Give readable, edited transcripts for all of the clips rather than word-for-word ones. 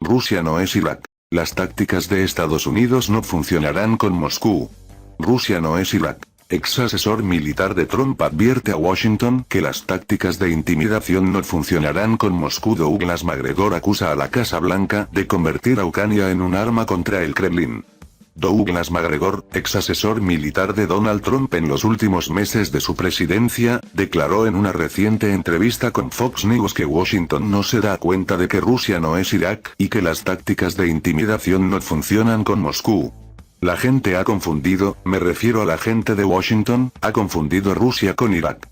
Rusia no es Irak. Las tácticas de Estados Unidos no funcionarán con Moscú. Rusia no es Irak. Ex asesor militar de Trump advierte a Washington que las tácticas de intimidación no funcionarán con Moscú. Douglas Macgregor acusa a la Casa Blanca de convertir a Ucrania en un arma contra el Kremlin. Douglas Macgregor, ex asesor militar de Donald Trump en los últimos meses de su presidencia, declaró en una reciente entrevista con Fox News que Washington no se da cuenta de que Rusia no es Irak y que las tácticas de intimidación no funcionan con Moscú. La gente ha confundido, me refiero a la gente de Washington, ha confundido Rusia con Irak.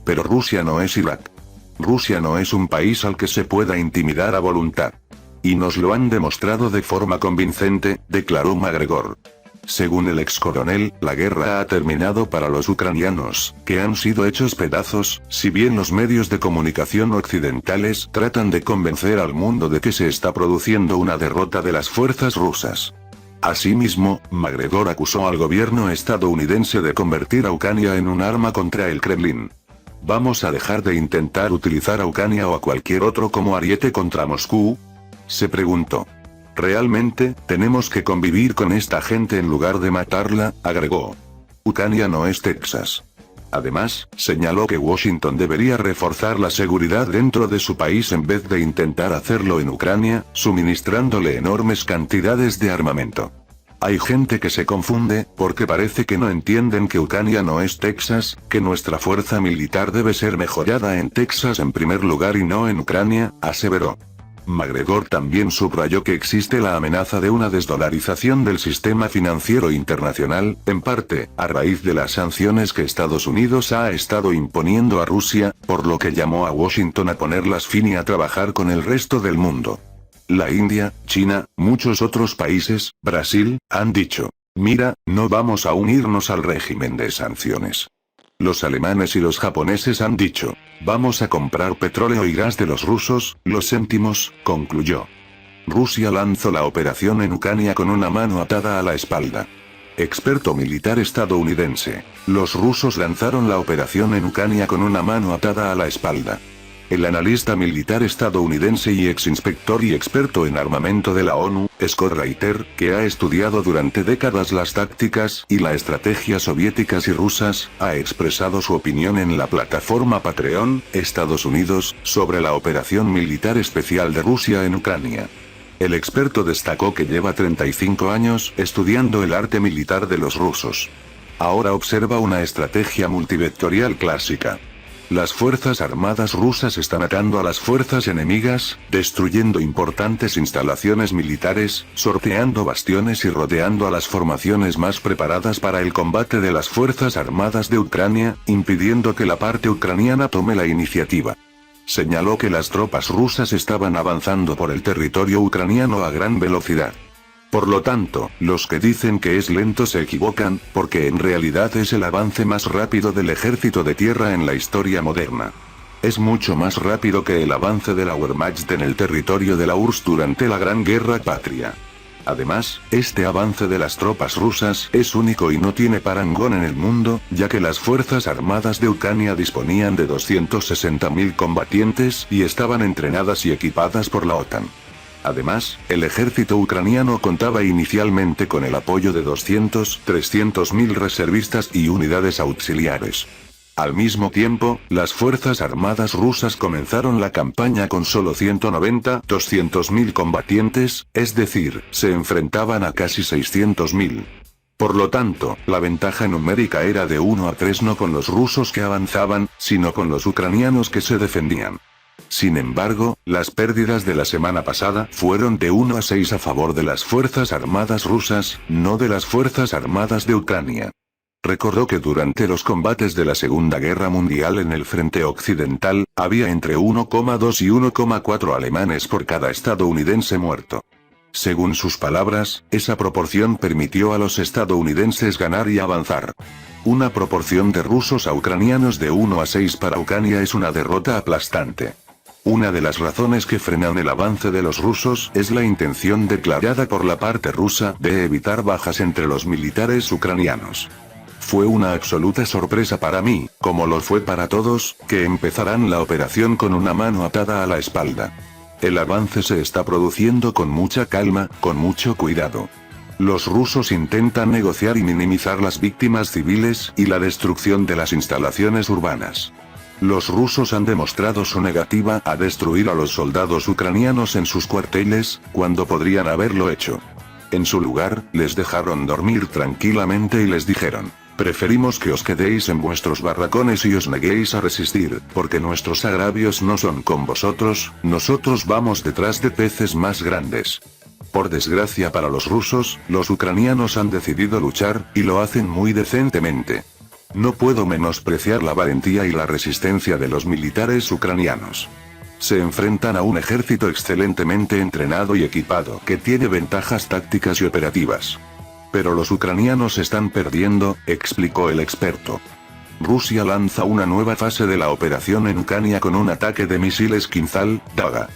Pero Rusia no es Irak. Rusia no es un país al que se pueda intimidar a voluntad. Y nos lo han demostrado de forma convincente, declaró Macgregor. Según el ex coronel, la guerra ha terminado para los ucranianos, que han sido hechos pedazos, si bien los medios de comunicación occidentales tratan de convencer al mundo de que se está produciendo una derrota de las fuerzas rusas. Asimismo, Macgregor acusó al gobierno estadounidense de convertir a Ucrania en un arma contra el Kremlin. ¿Vamos a dejar de intentar utilizar a Ucrania o a cualquier otro como ariete contra Moscú?, se preguntó. Realmente, tenemos que convivir con esta gente en lugar de matarla, agregó. Ucrania no es Texas. Además, señaló que Washington debería reforzar la seguridad dentro de su país en vez de intentar hacerlo en Ucrania, suministrándole enormes cantidades de armamento. Hay gente que se confunde, porque parece que no entienden que Ucrania no es Texas, que nuestra fuerza militar debe ser mejorada en Texas en primer lugar y no en Ucrania, aseveró. Macgregor también subrayó que existe la amenaza de una desdolarización del sistema financiero internacional, en parte, a raíz de las sanciones que Estados Unidos ha estado imponiendo a Rusia, por lo que llamó a Washington a ponerlas fin y a trabajar con el resto del mundo. La India, China, muchos otros países, Brasil, han dicho, mira, no vamos a unirnos al régimen de sanciones. Los alemanes y los japoneses han dicho, vamos a comprar petróleo y gas de los rusos, lo sentimos, concluyó. Rusia lanzó la operación en Ucrania con una mano atada a la espalda. Experto militar estadounidense. Los rusos lanzaron la operación en Ucrania con una mano atada a la espalda. El analista militar estadounidense y ex-inspector y experto en armamento de la ONU, Scott Reiter, que ha estudiado durante décadas las tácticas y la estrategia soviéticas y rusas, ha expresado su opinión en la plataforma Patreon, Estados Unidos, sobre la operación militar especial de Rusia en Ucrania. El experto destacó que lleva 35 años estudiando el arte militar de los rusos. Ahora observa una estrategia multivectorial clásica. Las fuerzas armadas rusas están atacando a las fuerzas enemigas, destruyendo importantes instalaciones militares, sorteando bastiones y rodeando a las formaciones más preparadas para el combate de las fuerzas armadas de Ucrania, impidiendo que la parte ucraniana tome la iniciativa. Señaló que las tropas rusas estaban avanzando por el territorio ucraniano a gran velocidad. Por lo tanto, los que dicen que es lento se equivocan, porque en realidad es el avance más rápido del ejército de tierra en la historia moderna. Es mucho más rápido que el avance de la Wehrmacht en el territorio de la URSS durante la Gran Guerra Patria. Además, este avance de las tropas rusas es único y no tiene parangón en el mundo, ya que las fuerzas armadas de Ucrania disponían de 260.000 combatientes y estaban entrenadas y equipadas por la OTAN. Además, el ejército ucraniano contaba inicialmente con el apoyo de 300.000 reservistas y unidades auxiliares. Al mismo tiempo, las fuerzas armadas rusas comenzaron la campaña con solo 200.000 combatientes, es decir, se enfrentaban a casi 600.000. Por lo tanto, la ventaja numérica era de 1 a 3 no con los rusos que avanzaban, sino con los ucranianos que se defendían. Sin embargo, las pérdidas de la semana pasada fueron de 1 a 6 a favor de las fuerzas armadas rusas, no de las fuerzas armadas de Ucrania. Recordó que durante los combates de la Segunda Guerra Mundial en el frente occidental, había entre 1,2 y 1,4 alemanes por cada estadounidense muerto. Según sus palabras, esa proporción permitió a los estadounidenses ganar y avanzar. Una proporción de rusos a ucranianos de 1 a 6 para Ucrania es una derrota aplastante. Una de las razones que frenan el avance de los rusos es la intención declarada por la parte rusa de evitar bajas entre los militares ucranianos. Fue una absoluta sorpresa para mí, como lo fue para todos, que empezarán la operación con una mano atada a la espalda. El avance se está produciendo con mucha calma, con mucho cuidado. Los rusos intentan negociar y minimizar las víctimas civiles y la destrucción de las instalaciones urbanas. Los rusos han demostrado su negativa a destruir a los soldados ucranianos en sus cuarteles, cuando podrían haberlo hecho. En su lugar, les dejaron dormir tranquilamente y les dijeron: preferimos que os quedéis en vuestros barracones y os neguéis a resistir, porque nuestros agravios no son con vosotros, nosotros vamos detrás de peces más grandes. Por desgracia para los rusos, los ucranianos han decidido luchar, y lo hacen muy decentemente. No puedo menospreciar la valentía y la resistencia de los militares ucranianos. Se enfrentan a un ejército excelentemente entrenado y equipado que tiene ventajas tácticas y operativas. Pero los ucranianos están perdiendo, explicó el experto. Rusia lanza una nueva fase de la operación en Ucrania con un ataque de misiles Kinzhal, Daga.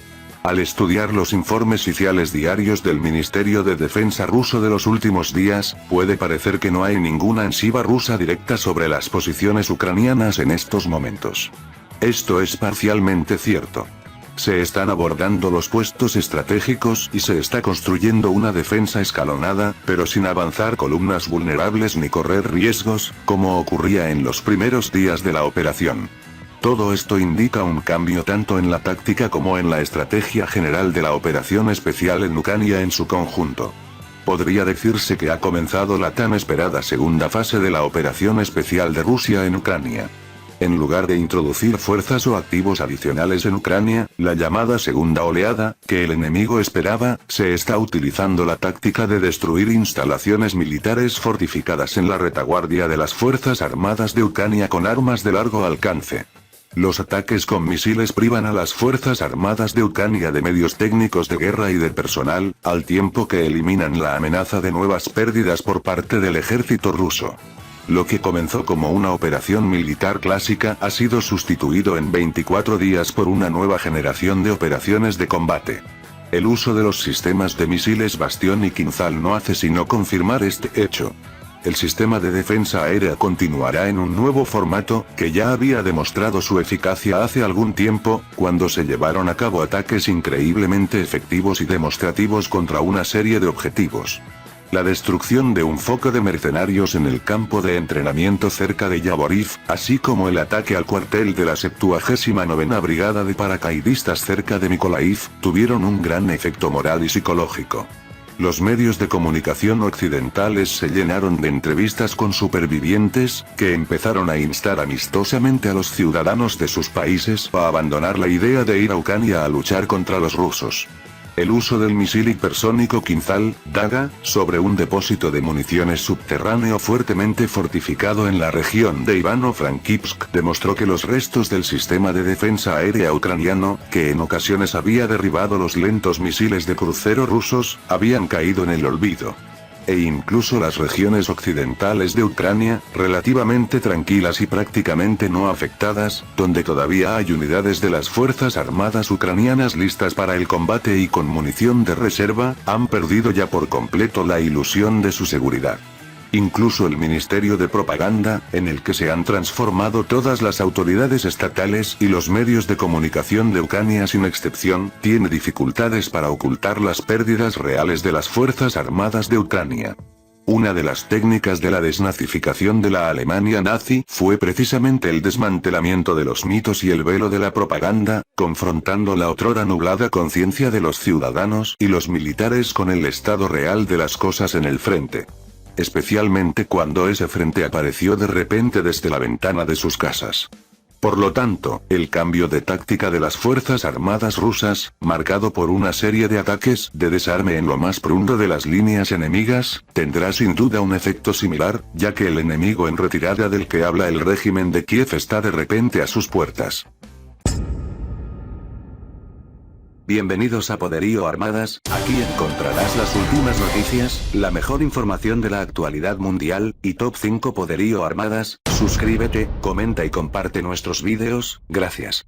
Al estudiar los informes oficiales diarios del Ministerio de Defensa ruso de los últimos días, puede parecer que no hay ninguna ofensiva rusa directa sobre las posiciones ucranianas en estos momentos. Esto es parcialmente cierto. Se están abordando los puestos estratégicos y se está construyendo una defensa escalonada, pero sin avanzar columnas vulnerables ni correr riesgos, como ocurría en los primeros días de la operación. Todo esto indica un cambio tanto en la táctica como en la estrategia general de la operación especial en Ucrania en su conjunto. Podría decirse que ha comenzado la tan esperada segunda fase de la operación especial de Rusia en Ucrania. En lugar de introducir fuerzas o activos adicionales en Ucrania, la llamada segunda oleada, que el enemigo esperaba, se está utilizando la táctica de destruir instalaciones militares fortificadas en la retaguardia de las Fuerzas Armadas de Ucrania con armas de largo alcance. Los ataques con misiles privan a las Fuerzas Armadas de Ucrania de medios técnicos de guerra y de personal, al tiempo que eliminan la amenaza de nuevas pérdidas por parte del ejército ruso. Lo que comenzó como una operación militar clásica ha sido sustituido en 24 días por una nueva generación de operaciones de combate. El uso de los sistemas de misiles Bastión y Kinzhal no hace sino confirmar este hecho. El sistema de defensa aérea continuará en un nuevo formato, que ya había demostrado su eficacia hace algún tiempo, cuando se llevaron a cabo ataques increíblemente efectivos y demostrativos contra una serie de objetivos. La destrucción de un foco de mercenarios en el campo de entrenamiento cerca de Yavoriv, así como el ataque al cuartel de la 79ª Brigada de Paracaidistas cerca de Mykolaiv, tuvieron un gran efecto moral y psicológico. Los medios de comunicación occidentales se llenaron de entrevistas con supervivientes, que empezaron a instar amistosamente a los ciudadanos de sus países a abandonar la idea de ir a Ucrania a luchar contra los rusos. El uso del misil hipersónico Kinzhal, Daga, sobre un depósito de municiones subterráneo fuertemente fortificado en la región de Ivano-Frankivsk demostró que los restos del sistema de defensa aérea ucraniano, que en ocasiones había derribado los lentos misiles de crucero rusos, habían caído en el olvido. E incluso las regiones occidentales de Ucrania, relativamente tranquilas y prácticamente no afectadas, donde todavía hay unidades de las Fuerzas Armadas ucranianas listas para el combate y con munición de reserva, han perdido ya por completo la ilusión de su seguridad. Incluso el Ministerio de Propaganda, en el que se han transformado todas las autoridades estatales y los medios de comunicación de Ucrania sin excepción, tiene dificultades para ocultar las pérdidas reales de las Fuerzas Armadas de Ucrania. Una de las técnicas de la desnazificación de la Alemania nazi fue precisamente el desmantelamiento de los mitos y el velo de la propaganda, confrontando la otrora nublada conciencia de los ciudadanos y los militares con el estado real de las cosas en el frente. Especialmente cuando ese frente apareció de repente desde la ventana de sus casas. Por lo tanto, el cambio de táctica de las Fuerzas Armadas rusas, marcado por una serie de ataques de desarme en lo más profundo de las líneas enemigas, tendrá sin duda un efecto similar, ya que el enemigo en retirada del que habla el régimen de Kiev está de repente a sus puertas. Bienvenidos a Poderío Armadas, aquí encontrarás las últimas noticias, la mejor información de la actualidad mundial, y Top 5 Poderío Armadas. Suscríbete, comenta y comparte nuestros vídeos, gracias.